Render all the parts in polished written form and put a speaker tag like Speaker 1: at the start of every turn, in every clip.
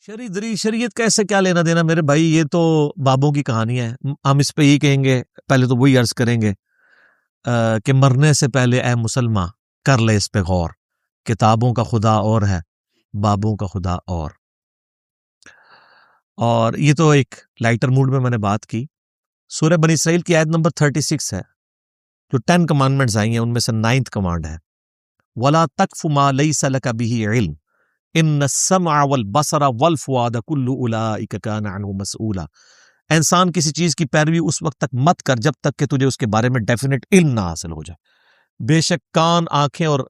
Speaker 1: شریعت کا ایسے کیا لینا دینا میرے بھائی، یہ تو بابوں کی کہانی ہے. ہم اس پہ یہ کہیں گے، پہلے تو وہی عرض کریں گے کہ مرنے سے پہلے اے مسلمان کر لے اس پہ غور. کتابوں کا خدا اور ہے، بابوں کا خدا اور یہ تو ایک لائٹر موڈ میں نے بات کی. سورہ بنی اسرائیل کی آیت نمبر 36 ہے، جو 10 کمانڈمنٹس آئی ہیں ان میں سے 9th کمانڈ ہے، وَلَا تَقْفُ مَا لَيْسَ لَكَ بِهِ عِلْمٌ إِنَّ السَّمْعَ وَالْبَصَرَ وَالْفُؤَادَ كُلُّ أُولَٰئِكَ كَانَ عَنْهُ مسؤولا. انسان کسی چیز کی پیروی اس وقت تک مت کر جب تک کہ تجھے اس کے بارے میں ڈیفینیٹ علم نہ حاصل ہو جائے. بے شک کان، آنکھیں اور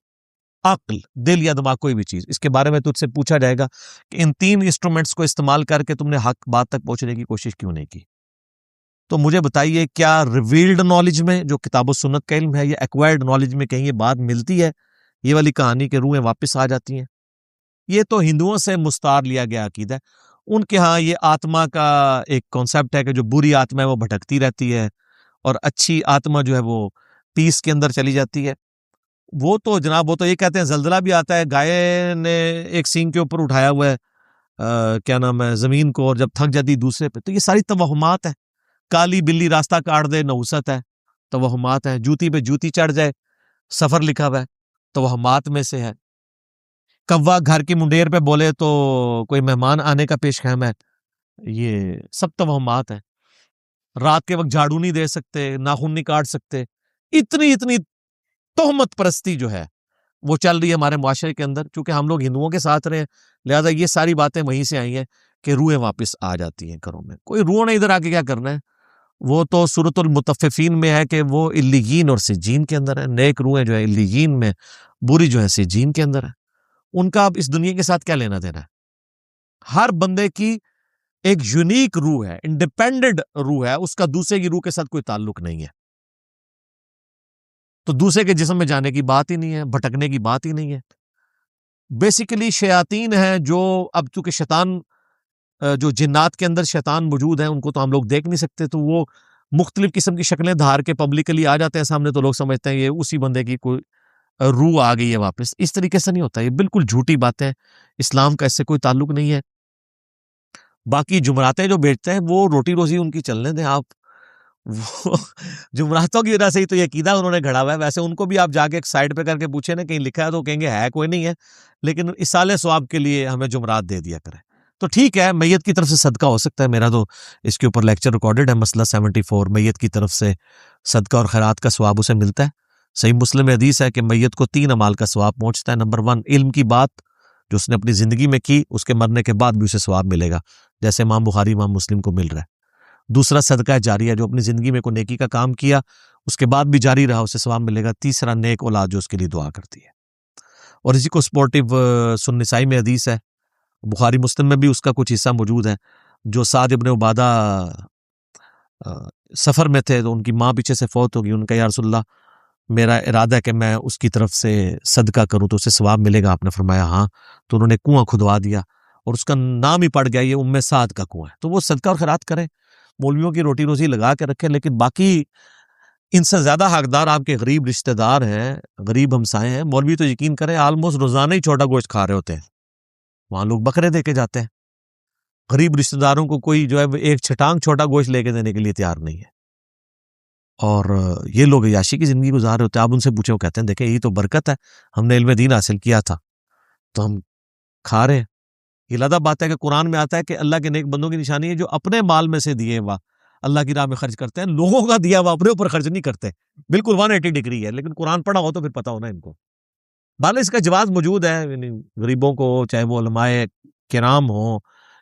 Speaker 1: عقل، دل یا دماغ، کوئی بھی چیز، اس کے بارے میں تجھ سے پوچھا جائے گا کہ ان 3 انسٹرومنٹس کو استعمال کر کے تم نے حق بات تک پہنچنے کی کوشش کیوں نہیں کی. تو مجھے بتائیے، کیا ریویلڈ نالج میں جو کتاب و سنت کا علم ہے یا ایکوائرڈ نالج میں کہیں یہ بات ملتی ہے، یہ والی کہانی کے روحیں واپس آ جاتی ہیں؟ یہ تو ہندوؤں سے مستعار لیا گیا عقیدہ ہے. ان کے ہاں یہ آتما کا ایک کانسیپٹ ہے کہ جو بری آتما ہے وہ بھٹکتی رہتی ہے اور اچھی آتما جو ہے وہ پیس کے اندر چلی جاتی ہے. وہ تو جناب، وہ تو یہ کہتے ہیں زلزلہ بھی آتا ہے، گائے نے ایک سینگ کے اوپر اٹھایا ہوا ہے کیا نام ہے زمین کو، اور جب تھک جاتی دوسرے پہ. تو یہ ساری توہمات ہیں. کالی بلی راستہ کاٹ دے، نحوست ہے، توہمات ہیں. جوتی پہ جوتی چڑھ جائے، سفر لکھا ہوا ہے، توہمات میں سے ہے. کوا گھر کی منڈیر پہ بولے تو کوئی مہمان آنے کا پیش خیم ہے، یہ سب توہمات ہیں. رات کے وقت جھاڑو نہیں دے سکتے، ناخن نہیں کاٹ سکتے. اتنی تہمت پرستی جو ہے وہ چل رہی ہے ہمارے معاشرے کے اندر. چونکہ ہم لوگ ہندوؤں کے ساتھ رہے، لہذا یہ ساری باتیں وہیں سے آئی ہیں کہ روحیں واپس آ جاتی ہیں گھروں میں. کوئی روح نے ادھر آ کے کیا کرنا ہے؟ وہ تو سورۃ المطففین میں ہے کہ وہ علیین اور سجین کے اندر ہے. نیک روحیں جو ہے علیین میں، بری جو ہے سجین کے اندر ہے. ان کا اب اس دنیا کے ساتھ کیا لینا دینا ہے؟ ہر بندے کی ایک یونیک روح ہے، انڈیپینڈنٹ روح ہے، اس کا دوسرے کی روح کے ساتھ کوئی تعلق نہیں ہے. تو دوسرے کے جسم میں جانے کی بات ہی نہیں ہے، بھٹکنے کی بات ہی نہیں ہے. بیسیکلی شیاطین ہیں جو اب چونکہ شیطان جو جنات کے اندر شیطان موجود ہیں ان کو تو ہم لوگ دیکھ نہیں سکتے، تو وہ مختلف قسم کی شکلیں دھار کے پبلکلی آ جاتے ہیں سامنے، تو لوگ سمجھتے ہیں یہ اسی بندے کی کوئی روح آ گئی ہے واپس. اس طریقے سے نہیں ہوتا، یہ بالکل جھوٹی باتیں، اسلام کا اس سے کوئی تعلق نہیں ہے. باقی جمعراتیں جو بیچتے ہیں وہ روٹی روزی ان کی چلنے دیں آپ. وہ جمعراتوں کی وجہ سے ہی تو یہ عقیدہ انہوں نے گھڑا ہوا ہے. ویسے ان کو بھی آپ جا کے ایک سائڈ پہ کر کے پوچھیں نا کہیں لکھا ہے تو کہیں گے ہے کوئی نہیں ہے، لیکن اصالہ ثواب کے لیے ہمیں جمعرات دے دیا کریں. تو ٹھیک ہے، میت کی طرف سے صدقہ ہو سکتا ہے. میرا تو اس کے اوپر لیکچر ریکارڈڈ ہے، مسئلہ 74، میت کی طرف سے صدقہ اور خیرات کا ثواب اسے ملتا ہے. صحیح مسلم میں حدیث ہے کہ میت کو 3 اعمال کا ثواب پہنچتا ہے. نمبر 1، علم کی بات جو اس نے اپنی زندگی میں کی، اس کے مرنے کے بعد بھی اسے ثواب ملے گا، جیسے امام بخاری امام مسلم کو مل رہا ہے. دوسرا، صدقہ جاریہ، جو اپنی زندگی میں کوئی نیکی کا کام کیا اس کے بعد بھی جاری رہا، اسے ثواب ملے گا. تیسرا، نیک اولاد جو اس کے لیے دعا کرتی ہے. اور اسی کو سپورٹیو سنن نسائی میں حدیث ہے، بخاری مسلم میں بھی اس کا کچھ حصہ موجود ہے. جو سعد ابن عبادہ سفر میں تھے تو ان کی ماں پیچھے سے فوت ہوگی، ان کا یا رسول اللہ میرا ارادہ ہے کہ میں اس کی طرف سے صدقہ کروں تو اسے ثواب ملے گا. آپ نے فرمایا ہاں. تو انہوں نے کنواں کھدوا دیا اور اس کا نام ہی پڑ گیا یہ ام سعد کا کنواں ہے. تو وہ صدقہ اور خیرات کریں، مولویوں کی روٹی روزی لگا کے رکھیں. لیکن باقی ان سے زیادہ حقدار آپ کے غریب رشتہ دار ہیں، غریب ہمسائے ہیں. مولوی تو یقین کریں آلموسٹ روزانہ ہی چھوٹا گوشت کھا رہے ہوتے ہیں، وہاں لوگ بکرے دے کے جاتے ہیں. غریب رشتہ داروں کو کوئی جو ہے ایک چھٹانگ چھوٹا گوشت لے کے دینے کے لیے تیار نہیں ہے. اور یہ لوگ عیاشی کی زندگی گزار رہے ہوتے ہیں. آپ ان سے پوچھیں، وہ کہتے ہیں دیکھیں یہی تو برکت ہے، ہم نے علم دین حاصل کیا تھا تو ہم کھا رہے ہیں. یہ لادہ بات ہے کہ قرآن میں آتا ہے کہ اللہ کے نیک بندوں کی نشانی ہے جو اپنے مال میں سے دیے ہوا اللہ کی راہ میں خرچ کرتے ہیں، لوگوں کا دیا ہوا اپنے اوپر خرچ نہیں کرتے. بالکل 180 ڈگری ہے. لیکن قرآن پڑھا ہو تو پھر پتہ ہونا ان کو. بہرحال اس کا جواز موجود ہے، یعنی غریبوں کو چاہے وہ علماء کرام ہوں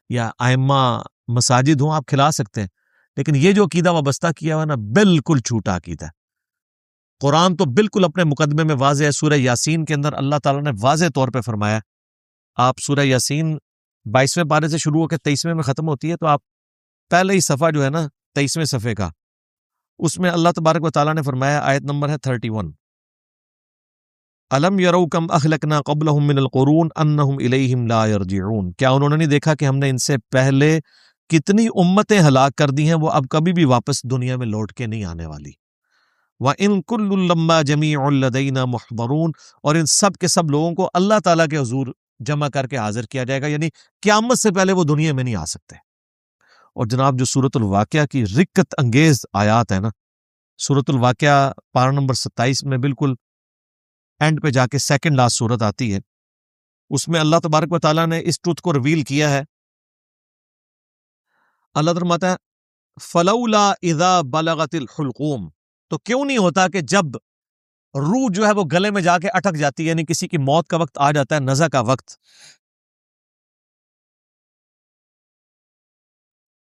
Speaker 1: یا ائمہ مساجد ہوں، آپ کھلا سکتے ہیں. لیکن یہ جو عقیدہ وابستہ کیا ہوا نا، بالکل جھوٹا عقیدہ ہے. قرآن تو بالکل اپنے مقدمے میں واضح ہے. سورہ یاسین کے اندر اللہ تعالیٰ نے واضح طور پہ فرمایا، آپ سورہ یاسین 22ویں پارے سے شروع ہو کے 23ویں میں ختم ہوتی ہے، تو آپ پہلے ہی صفحہ جو ہے نا 23ویں صفحے کا، اس میں اللہ تبارک و تعالیٰ نے فرمایا، آیت نمبر ہے 31، الم یروا کم اہلکنا قبلہم من القرون انہم الیہم لا یرجعون، کیا انہوں نے نہیں دیکھا کہ ہم نے ان سے پہلے کتنی امتیں ہلاک کر دی ہیں، وہ اب کبھی بھی واپس دنیا میں لوٹ کے نہیں آنے والی. وَإِن كُلٌّ لَمَّا جَمِيعٌ لَدَيْنَا مُحْضَرُونَ، اور ان سب کے سب لوگوں کو اللہ تعالیٰ کے حضور جمع کر کے حاضر کیا جائے گا، یعنی قیامت سے پہلے وہ دنیا میں نہیں آ سکتے۔ اور جناب جو سورۃ الواقعہ کی رکت انگیز آیات ہے نا، سورۃ الواقعہ پارہ نمبر 27 میں بالکل اینڈ پہ جا کے سیکنڈ لاسٹ سورت آتی ہے، اس میں اللہ تبارک و تعالیٰ نے اس ٹروتھ کو ریویل کیا ہے۔ اللہ فرماتا ہے فلولا اذا بلغت الحلقوم، تو کیوں نہیں ہوتا کہ جب روح جو ہے وہ گلے میں جا کے اٹک جاتی ہے، یعنی کسی کی موت کا وقت آ جاتا ہے، نزع کا وقت،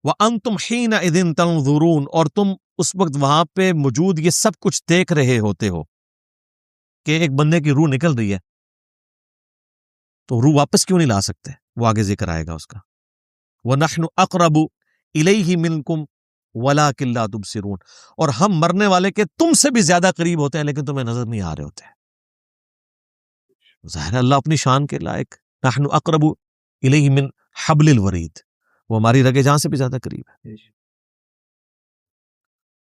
Speaker 1: وَأَنْتُمْ حِينَئِذٍ تَنْظُرُونَ، اور تم اس وقت وہاں پہ موجود یہ سب کچھ دیکھ رہے ہوتے ہو کہ ایک بندے کی روح نکل رہی ہے، تو روح واپس کیوں نہیں لا سکتے؟ وہ آگے ذکر آئے گا اس کا، وَنَحْنُ أَقْرَبُ إِلَيْهِ مِنْكُمْ وَلَكِنْ لَا تُبْصِرُونَ، اور ہم مرنے والے کے تم سے بھی زیادہ قریب ہوتے ہیں لیکن تمہیں نظر نہیں آ رہے ہوتے۔ ظاہر ہے اللہ اپنی شان کے لائق، نحن اقرب الیہ من حبل الورید، وہ ہماری رگے جان سے بھی زیادہ قریب ہے۔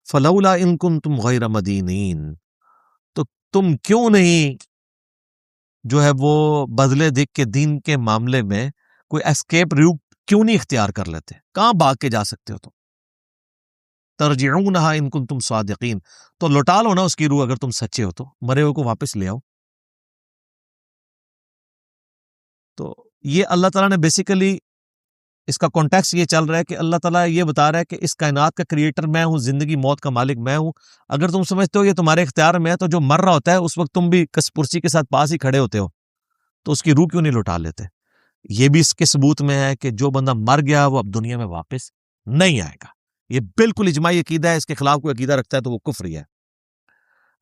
Speaker 1: فلولا ان کنتم غیر مدینین، تو تم کیوں نہیں جو ہے وہ بدلے دکھ کے دین کے معاملے میں کوئی اسکیپ روٹ کیوں نہیں اختیار کر لیتے؟ کہاں بھاگ کے جا سکتے ہو تم؟ ترجعونہا ان کنتم صادقین، تو لوٹا لو نا اس کی روح اگر تم سچے ہو تو، مرے ہوئے کو واپس لے آؤ۔ تو یہ اللہ تعالیٰ نے بیسیکلی اس کا کانٹیکس یہ چل رہا ہے کہ اللہ تعالیٰ یہ بتا رہا ہے کہ اس کائنات کا کریٹر میں ہوں، زندگی موت کا مالک میں ہوں۔ اگر تم سمجھتے ہو یہ تمہارے اختیار میں ہے تو جو مر رہا ہوتا ہے اس وقت تم بھی کس پرسی کے ساتھ پاس ہی کھڑے ہوتے ہو، تو اس کی روح کیوں نہیں لوٹا لیتے؟ یہ بھی اس کے ثبوت میں ہے کہ جو بندہ مر گیا وہ اب دنیا میں واپس نہیں آئے گا۔ یہ بالکل اجماعی عقیدہ ہے، اس کے خلاف کوئی عقیدہ رکھتا ہے تو وہ کفری ہے۔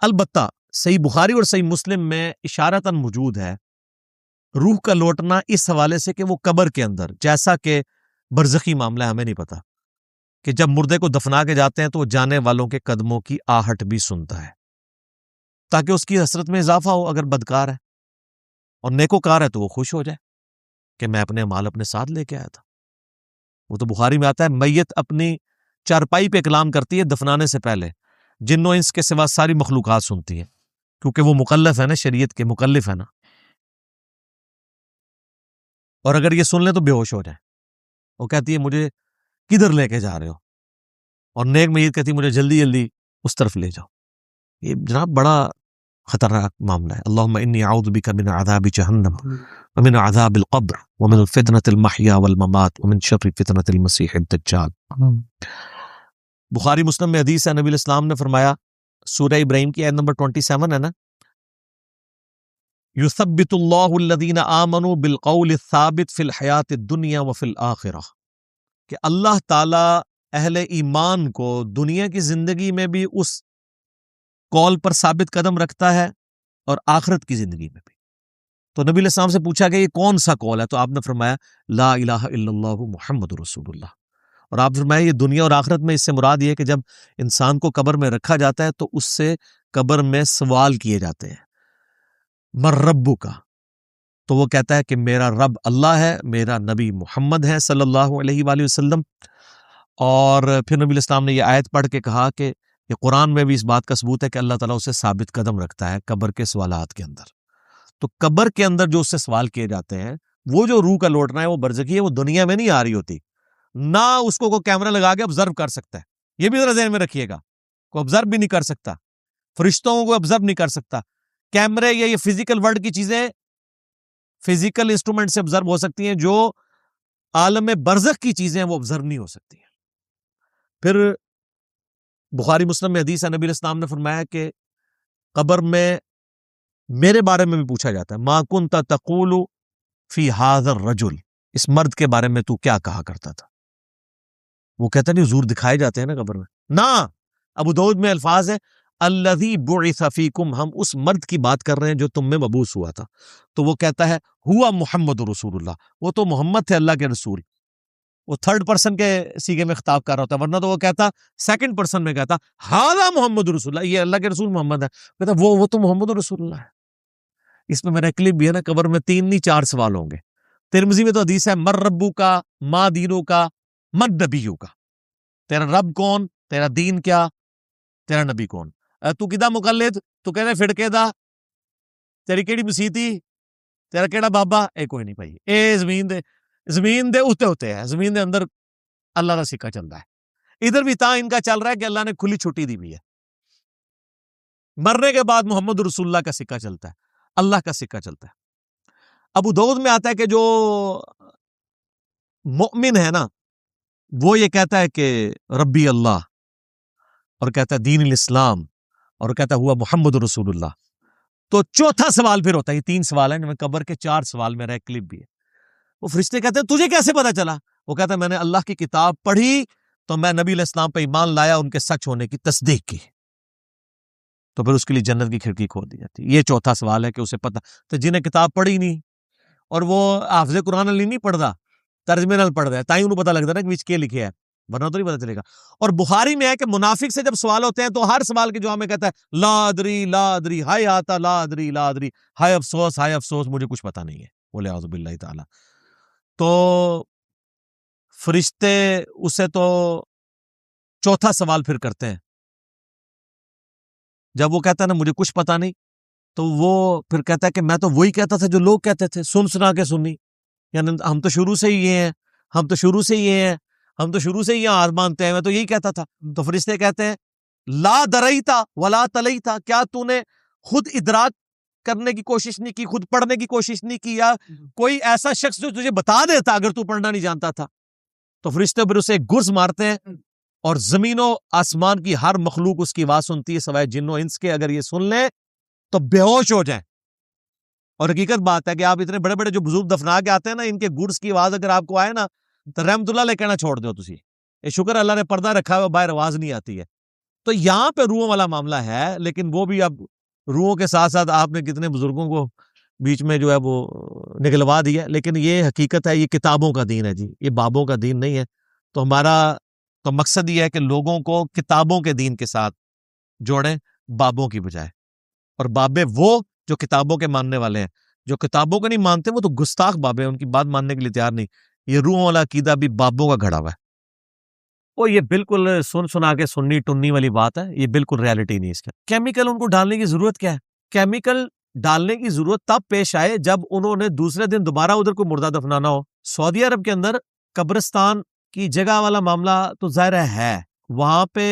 Speaker 1: البتہ صحیح بخاری اور صحیح مسلم میں اشارتاً موجود ہے روح کا لوٹنا اس حوالے سے کہ وہ قبر کے اندر، جیسا کہ برزخی معاملہ ہمیں نہیں پتا کہ جب مردے کو دفنا کے جاتے ہیں تو وہ جانے والوں کے قدموں کی آہٹ بھی سنتا ہے، تاکہ اس کی حسرت میں اضافہ ہو اگر بدکار ہے، اور نیکوکار ہے تو وہ خوش ہو جائے کہ میں اپنے مال اپنے ساتھ لے کے آیا تھا۔ وہ تو بخاری میں آتا ہے میت اپنی چارپائی پہ کلام کرتی ہے دفنانے سے پہلے، جن و انس کے سوا ساری مخلوقات سنتی ہیں، کیونکہ وہ مکلف ہے نا، شریعت کے مکلف ہے نا، اور اگر یہ سن لیں تو بے ہوش ہو جائے۔ وہ کہتی ہے مجھے کدھر لے کے جا رہے ہو، اور نیک میت کہتی ہے مجھے جلدی جلدی اس طرف لے جاؤ۔ یہ جناب بڑا خطرناک معاملہ ہے۔ اللہم انی اعوذ بک من عذاب جہنم ومن عذاب القبر ومن فتنة المحیا والممات ومن شر فتنة المسیح الدجال۔ بخاری مسلم میں حدیث ہے، نبی الاسلام نے فرمایا، سورہ ابراہیم کی آیت نمبر 27 ہے نا، یثبت اللہ الذین آمنوا بالقول الثابت فی الحیات الدنیا وفی الآخرہ، کہ اللہ تعالی اہل ایمان کو دنیا کی زندگی میں بھی اس قول پر ثابت قدم رکھتا ہے اور آخرت کی زندگی میں بھی۔ تو نبی علیہ السلام سے پوچھا کہ یہ کون سا قول ہے، تو آپ نے فرمایا لا الہ الا اللہ محمد رسول اللہ، اور آپ فرمایا یہ دنیا اور آخرت میں اس سے مراد یہ ہے کہ جب انسان کو قبر میں رکھا جاتا ہے تو اس سے قبر میں سوال کیے جاتے ہیں، مر ربو کا، تو وہ کہتا ہے کہ میرا رب اللہ ہے، میرا نبی محمد ہے صلی اللہ علیہ وآلہ وسلم۔ اور پھر نبی الاسلام نے یہ آیت پڑھ کے کہا کہ یہ قرآن میں بھی اس بات کا ثبوت ہے کہ اللہ تعالیٰ اسے ثابت قدم رکھتا ہے قبر کے سوالات کے اندر۔ تو قبر کے اندر جو اس سے سوال کیے جاتے ہیں، وہ جو روح کا لوٹنا ہے وہ برزخی ہے، وہ دنیا میں نہیں آ رہی ہوتی، نہ اس کو کوئی کیمرہ لگا کے آبزرو کر سکتا ہے۔ یہ بھی ذرا ذہن میں رکھیے گا، کوئی آبزرو بھی نہیں کر سکتا، فرشتوں کو آبزرو نہیں کر سکتا۔ کیمرے یا یہ فزیکل ورلڈ کی چیزیں فزیکل انسٹرومنٹ سے آبزرو ہو سکتی ہیں، جو عالم برزخ کی چیزیں وہ آبزرو نہیں ہو سکتی ہیں۔ پھر بخاری مسلم میں حدیث ہے، نبی الاسلام نے فرمایا کہ قبر میں میرے بارے میں بھی پوچھا جاتا ہے، ما کنت تقول فی ھذا الرجل، اس مرد کے بارے میں تو کیا کہا کرتا تھا؟ وہ کہتا نہیں حضور دکھائے جاتے ہیں نا قبر میں، نہ، ابو داؤد میں الفاظ ہے الذی بعث فیکم، ہم اس مرد کی بات کر رہے ہیں جو تم میں مبعوث ہوا تھا۔ تو وہ کہتا ہے ہوا محمد رسول اللہ، وہ تو محمد تھے اللہ کے رسول۔ وہ تھرڈ پرسن کے سیغے میں خطاب کر رہا ہوتا ہے، ورنہ تو وہ کہتا سیکنڈ پرسن میں کہتا ھذا محمد رسول اللہ، یہ اللہ کے رسول محمد ہے، کہتا وہ تو محمد رسول اللہ ہے۔ اس میں میرا کلپ بھی ہے نا، قبر میں 3 نہیں 4 سوال ہوں گے۔ ترمذی میں تو حدیث ہے مر ربو کا، ما دینو کا، من نبیو کا، تیرا رب کون، تیرا دین کیا، تیرا نبی کون، تو کدا مقلد، تو کہنے فڑکے دا، تیری کیڑی مسیتی، تیرا کیڑا بابا اے کوئی نہیں بھائی، اے زمین دے اتنے ہے، زمین دے اندر اللہ کا سکہ چلتا ہے. ادھر بھی ان کا چل رہا ہے کہ اللہ نے کھلی چھٹی دی ہوئی ہے. مرنے کے بعد محمد رسول اللہ کا سکہ چلتا ہے، اللہ کا سکہ چلتا ہے. ابو داؤد میں آتا ہے کہ جو مؤمن ہے نا وہ یہ کہتا ہے کہ ربی اللہ، اور کہتا ہے دین الاسلام، اور کہتا ہے ہوا محمد رسول اللہ. تو چوتھا سوال پھر ہوتا ہے، یہ 3 سوال ہیں قبر کے، 4 سوال میرا ایک کلپ بھی ہے. وہ فرشتے کہتے ہیں تجھے کیسے پتا چلا؟ وہ کہتا ہے میں نے اللہ کی کتاب پڑھی تو میں نبی علیہ السلام پہ ایمان لایا، ان کے سچ ہونے کی تصدیق کی، تو پھر اس کے لیے جنت کی کھڑکی کھول دی جاتی. یہ چوتھا سوال ہے کہ اسے پتا. تو جنہیں کتاب پڑھی نہیں اور وہ حافظ قرآن علی نہیں پڑھتا، ترجمے نال پڑھ رہا ہے، تائی انہوں پتا لگتا ہے نا کہ کیا لکھے ہے، ورنہ تو نہیں پتا چلے گا. اور بخاری میں ہے کہ منافق سے جب سوال ہوتے ہیں تو ہر سوال کے جواب میں کہتا ہے لا ادری ہائے آتا لا ادری ہائے افسوس مجھے کچھ پتا نہیں ہے، بولے اعوذ باللہ تعالی. تو فرشتے اسے تو چوتھا سوال پھر کرتے ہیں. جب وہ کہتا ہے نا مجھے کچھ پتا نہیں، تو وہ پھر کہتا ہے کہ میں تو وہی کہتا تھا جو لوگ کہتے تھے، سنا کے سنی، یعنی ہم تو شروع سے ہی یہ ہیں، ہم تو شروع سے ہی یہ آج مانتے ہیں، میں تو یہی کہتا تھا. تو فرشتے کہتے ہیں لا دریتا ولا تلیتا، کیا تو نے خود ادراک کرنے کی کوشش نہیں کی، خود پڑھنے کی کوشش نہیں کی، یا کوئی ایسا شخص جو تجھے بتا دیتا اگر تو پڑھنا نہیں جانتا تھا. تو فرشتے پھر اسے گرز مارتے ہیں، اور زمین و آسمان کی ہر مخلوق اس کی آواز سنتی ہے سوائے جن و انس کے. اگر یہ سن لیں تو بے ہوش ہو جائیں. اور حقیقت بات ہے کہ آپ اتنے بڑے بڑے جو بزرگ دفنا کے آتے ہیں نا، ان کے گرز کی آواز اگر آپ کو آئے نا تو رحمت اللہ علیہ کہنا چھوڑ دو تسی، یہ شکر اللہ نے پردہ رکھا ہوا، باہر آواز نہیں آتی ہے. تو یہاں پہ روحوں والا معاملہ ہے، لیکن وہ بھی اب روحوں کے ساتھ ساتھ آپ نے کتنے بزرگوں کو بیچ میں جو ہے وہ نگلوا دیا. لیکن یہ حقیقت ہے، یہ کتابوں کا دین ہے جی، یہ بابوں کا دین نہیں ہے. تو ہمارا تو مقصد یہ ہے کہ لوگوں کو کتابوں کے دین کے ساتھ جوڑیں بابوں کی بجائے. اور بابے وہ جو کتابوں کے ماننے والے ہیں، جو کتابوں کو نہیں مانتے وہ تو گستاخ بابے ہیں، ان کی بات ماننے کے لیے تیار نہیں. یہ روحوں والا عقیدہ بھی بابوں کا گھڑا ہوا ہے. وہ یہ بالکل سنا کے سننی ٹننی والی بات ہے، یہ بالکل ریالٹی نہیں. اس کا کیمیکل ان کو ڈالنے کی ضرورت کیا ہے؟ کیمیکل ڈالنے کی ضرورت تب پیش آئے جب انہوں نے دوسرے دن دوبارہ ادھر کوئی مردہ دفنانا ہو. سعودی عرب کے اندر قبرستان کی جگہ والا معاملہ تو ظاہر ہے، وہاں پہ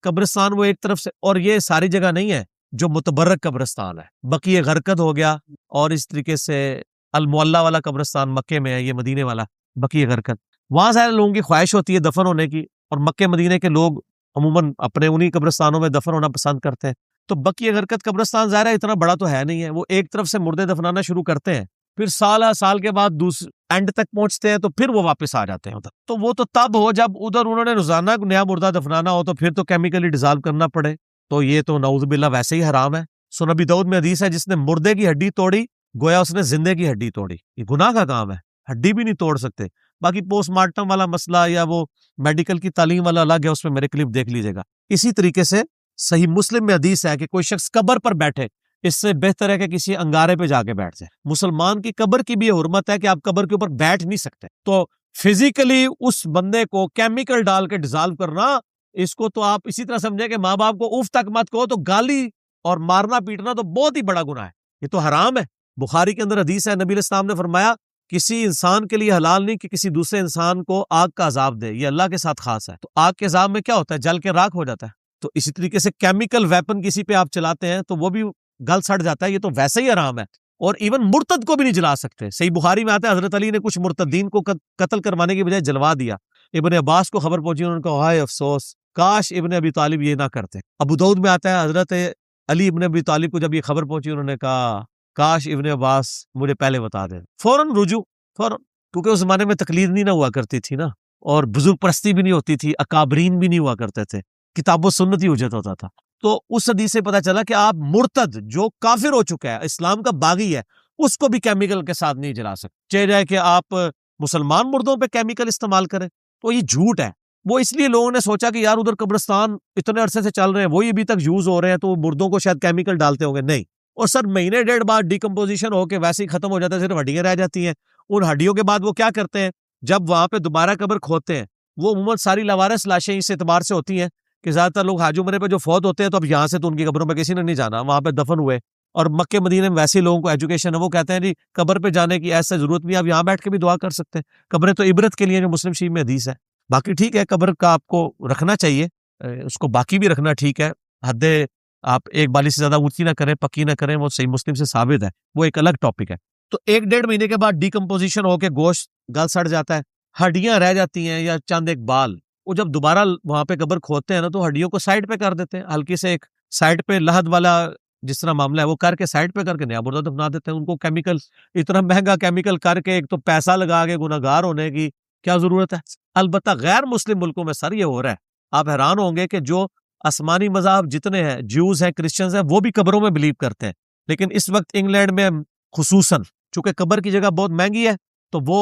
Speaker 1: قبرستان وہ ایک طرف سے، اور یہ ساری جگہ نہیں ہے جو متبرک قبرستان ہے. بقیہ غرقد ہو گیا، اور اس طریقے سے المعلہ والا قبرستان مکے میں ہے، یہ مدینے والا بقیہ غرقد. وہاں ظاہر لوگوں کی خواہش ہوتی ہے دفن ہونے کی، اور مکے مدینے کے لوگ عموماً اپنے انہی قبرستانوں میں دفن ہونا پسند کرتے ہیں. تو بقیہ غرقد قبرستان ظاہر ہے اتنا بڑا تو ہے نہیں ہے، وہ ایک طرف سے مردے دفنانا شروع کرتے ہیں، پھر سال کے بعد اینڈ تک پہنچتے ہیں، تو پھر وہ واپس آ جاتے ہیں ادھر. تو وہ تو تب ہو جب ادھر انہوں نے روزانہ نیا مردہ دفنانا ہو، تو پھر تو کیمیکلی ڈیزالو کرنا پڑے. تو یہ تو نعوذ باللہ ویسے ہی حرام ہے. سنن ابی داؤد میں حدیث ہے جس نے مردے کی ہڈی توڑی گویا اس نے زندے کی ہڈی توڑی. یہ گناہ کا کام ہے، ہڈی بھی نہیں توڑ سکتے. باقی پوسٹ مارٹم والا مسئلہ یا وہ میڈیکل کی تعلیم والا الگ ہے، اس میں میرے کلپ دیکھ لیجیے گا. اسی طریقے سے صحیح مسلم میں حدیث ہے کہ کوئی شخص قبر پر بیٹھے اس سے بہتر ہے کہ کسی انگارے پہ جا کے بیٹھ جائے. مسلمان کی قبر کی بھی یہ حرمت ہے کہ آپ قبر کے اوپر بیٹھ نہیں سکتے. تو فزیکلی اس بندے کو کیمیکل ڈال کے ڈیزالو کرنا، اس کو تو آپ اسی طرح سمجھیں کہ ماں باپ کو اف تک مت کہو، تو گالی اور مارنا پیٹنا تو بہت ہی بڑا گناہ ہے، یہ تو حرام ہے. بخاری کے اندر حدیث ہے، نبی علیہ السلام نے فرمایا کسی انسان کے لیے حلال نہیں کہ کسی دوسرے انسان کو آگ کا عذاب دے، یہ اللہ کے ساتھ خاص ہے. تو آگ کے عذاب میں کیا ہوتا ہے؟ جل کے راکھ ہو جاتا ہے. تو اسی طریقے سے کیمیکل ویپن کسی پہ آپ چلاتے ہیں تو وہ بھی گل سڑ جاتا ہے، یہ تو ویسے ہی حرام ہے. اور ایون مرتد کو بھی نہیں جلا سکتے. صحیح بخاری میں آتا ہے حضرت علی نے کچھ مرتدین کو قتل کروانے کی بجائے جلوا دیا. ابن عباس کو خبر پہنچی، انہوں نے کہا ہائے افسوس، کاش ابن ابی طالب یہ نہ کرتے. ابو داؤد میں آتا ہے حضرت علی ابن ابی طالب کو جب یہ خبر پہنچی، انہوں نے کہا کاش ابن عباس مجھے پہلے بتا دیں. فوراً رجوع، فوراً، کیونکہ اس زمانے میں تقلید نہیں نہ ہوا کرتی تھی نا، اور بزرگ پرستی بھی نہیں ہوتی تھی، اکابرین بھی نہیں ہوا کرتے تھے، کتاب و سنت ہی حجت ہوتا تھا. تو اس حدیث سے پتا چلا کہ آپ مرتد جو کافر ہو چکا ہے، اسلام کا باغی ہے، اس کو بھی کیمیکل کے ساتھ نہیں جلا سکتے. چاہے جائے کہ آپ مسلمان مردوں پہ کیمیکل استعمال کریں، تو یہ جھوٹ ہے. وہ اس لیے لوگوں نے سوچا کہ یار ادھر قبرستان اتنے عرصے سے چل رہے ہیں، وہی ابھی تک یوز ہو رہے ہیں، تو مردوں کو شاید کیمیکل ڈالتے ہوں گے. نہیں، اور سر مہینے ڈیڑھ بعد ڈیکمپوزیشن ہو کے ویسے ہی ختم ہو جاتا ہے، صرف ہڈیاں رہ جاتی ہیں. ان ہڈیوں کے بعد وہ کیا کرتے ہیں، جب وہاں پہ دوبارہ قبر کھودتے ہیں، وہ عموماً ساری لاوارث لاشیں اس اعتبار سے ہوتی ہیں کہ زیادہ تر لوگ حاج عمرے پہ جو فوت ہوتے ہیں تو اب یہاں سے تو ان کی قبروں پہ کسی نے نہیں جانا، وہاں پہ دفن ہوئے، اور مکے مدینے میں ویسے لوگوں کو ایجوکیشن ہے، وہ کہتے ہیں جی قبر پہ جانے کی ایسا ضرورت نہیں، آپ یہاں بیٹھ کے بھی دعا کر سکتے ہیں، قبریں تو عبرت کے لیے جو مسلم شریف میں حدیث ہے۔ باقی ٹھیک ہے، قبر کا آپ کو رکھنا چاہیے، اس کو باقی بھی رکھنا ٹھیک ہے، حد آپ ایک بالی سے زیادہ اونچی نہ کریں، پکی نہ کریں، وہ صحیح مسلم سے ثابت ہے، وہ ایک الگ ٹاپک ہے۔ تو 1-1.5 مہینے کے بعد ڈیکمپوزیشن ہو کے گوشت گل سڑ جاتا ہے، ہڈیاں رہ جاتی ہیں یا چند ایک بال، وہ جب دوبارہ وہاں پہ قبر کھودتے ہیں نا تو ہڈیوں کو سائڈ پہ کر دیتے ہیں، ہلکی سے ایک سائڈ پہ لحد والا جس طرح معاملہ ہے وہ کر کے سائڈ پہ کر کے نیا مردہ دفنا دیتے ہیں۔ ان کو کیمیکل اتنا مہنگا کیمیکل کر کے ایک تو پیسہ لگا کے گناہگار ہونے کی کیا ضرورت ہے؟ البتہ غیر مسلم ملکوں میں سر یہ ہو رہا ہے، آپ حیران ہوں گے کہ جو آسمانی مذاہب جتنے ہیں، جیوز ہیں، کرسچنز ہیں، وہ بھی قبروں میں بلیو کرتے ہیں، لیکن اس وقت انگلینڈ میں خصوصاً چونکہ قبر کی جگہ بہت مہنگی ہے تو وہ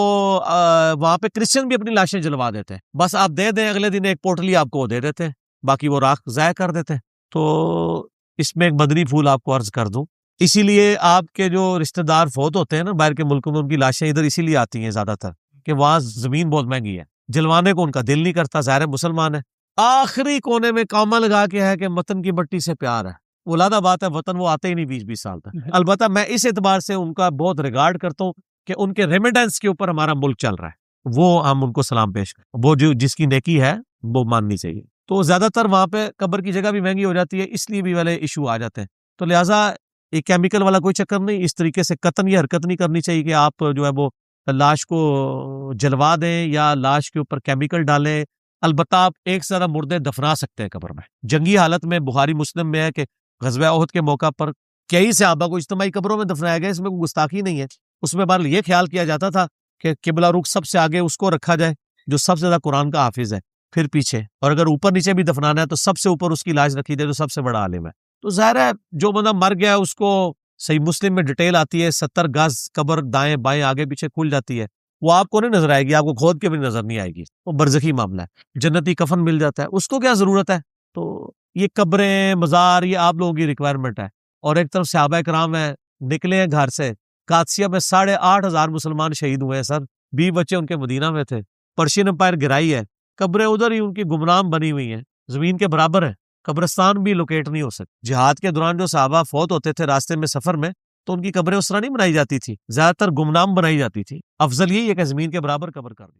Speaker 1: وہاں پہ کرسچن بھی اپنی لاشیں جلوا دیتے ہیں، بس آپ دے دیں اگلے دن ایک پوٹلی آپ کو دے دیتے ہیں، باقی وہ راکھ ضائع کر دیتے ہیں۔ تو اس میں ایک مدنی پھول آپ کو عرض کر دوں، اسی لیے آپ کے جو رشتہ دار فوت ہوتے ہیں نا باہر کے ملکوں میں، ان کی لاشیں ادھر اسی لیے آتی ہیں زیادہ تر کہ وہاں زمین بہت مہنگی ہے، جلوانے کو ان کا دل نہیں کرتا، ظاہر مسلمان ہے، آخری کونے میں کامہ لگا کے ہے کہ وطن کی مٹی سے پیار ہے، وہ لادہ بات ہے، وطن وہ آتے ہی نہیں 20-20 سال تک۔ البتہ میں اس اعتبار سے ان کا بہت ریگارڈ کرتا ہوں کہ ان کے ریمیڈنس کے اوپر ہمارا ملک چل رہا ہے، وہ ہم ان کو سلام پیش کریں، وہ جو جس کی نیکی ہے وہ ماننی چاہیے۔ تو زیادہ تر وہاں پہ قبر کی جگہ بھی مہنگی ہو جاتی ہے، اس لیے بھی والے ایشو آ جاتے ہیں، تو لہٰذا ایک کیمیکل والا کوئی چکر نہیں، اس طریقے سے قطن یہ حرکت نہیں کرنی چاہیے کہ آپ جو ہے وہ لاش کو جلوا دیں یا لاش کے اوپر کیمیکل ڈالیں۔ البتہ آپ ایک سے زیادہ مردے دفنا سکتے ہیں قبر میں، جنگی حالت میں بخاری مسلم میں ہے کہ غزوہ احد کے موقع پر کئی صحابہ کو اجتماعی قبروں میں دفنایا گیا، اس میں کوئی گستاخی نہیں ہے، اس میں بہرحال یہ خیال کیا جاتا تھا کہ قبلہ رخ سب سے آگے اس کو رکھا جائے جو سب سے زیادہ قرآن کا حافظ ہے، پھر پیچھے، اور اگر اوپر نیچے بھی دفنانا ہے تو سب سے اوپر اس کی لاش رکھی جائے جو سب سے بڑا عالم ہے۔ تو ظاہر ہے جو بندہ مر گیا اس کو صحیح مسلم میں ڈیٹیل آتی ہے، 70 گز قبر دائیں بائیں آگے پیچھے کھل جاتی ہے، وہ آپ کو نہیں نظر آئے گی، آپ کو کھود کے بھی نظر نہیں آئے گی، وہ برزخی معاملہ ہے، جنتی کفن مل جاتا ہے، اس کو کیا ضرورت ہے؟ تو یہ قبریں مزار یہ آپ لوگوں کی ریکوائرمنٹ ہے۔ اور ایک طرف صحابہ کرام ہیں، نکلے ہیں گھر سے، قادسیہ میں 8,500 مسلمان شہید ہوئے ہیں سر، 20 بچے ان کے مدینہ میں تھے، پرشین امپائر گرائی ہے، قبریں ادھر ہی ان کی گمنام بنی ہوئی ہیں، زمین کے برابر ہے، قبرستان بھی لوکیٹ نہیں ہو سکتے۔ جہاد کے دوران جو صحابہ فوت ہوتے تھے راستے میں سفر میں تو ان کی قبریں اس طرح نہیں بنائی جاتی تھی، زیادہ تر گمنام بنائی جاتی تھی، افضل یہی ہے کہ زمین کے برابر قبر کر دی۔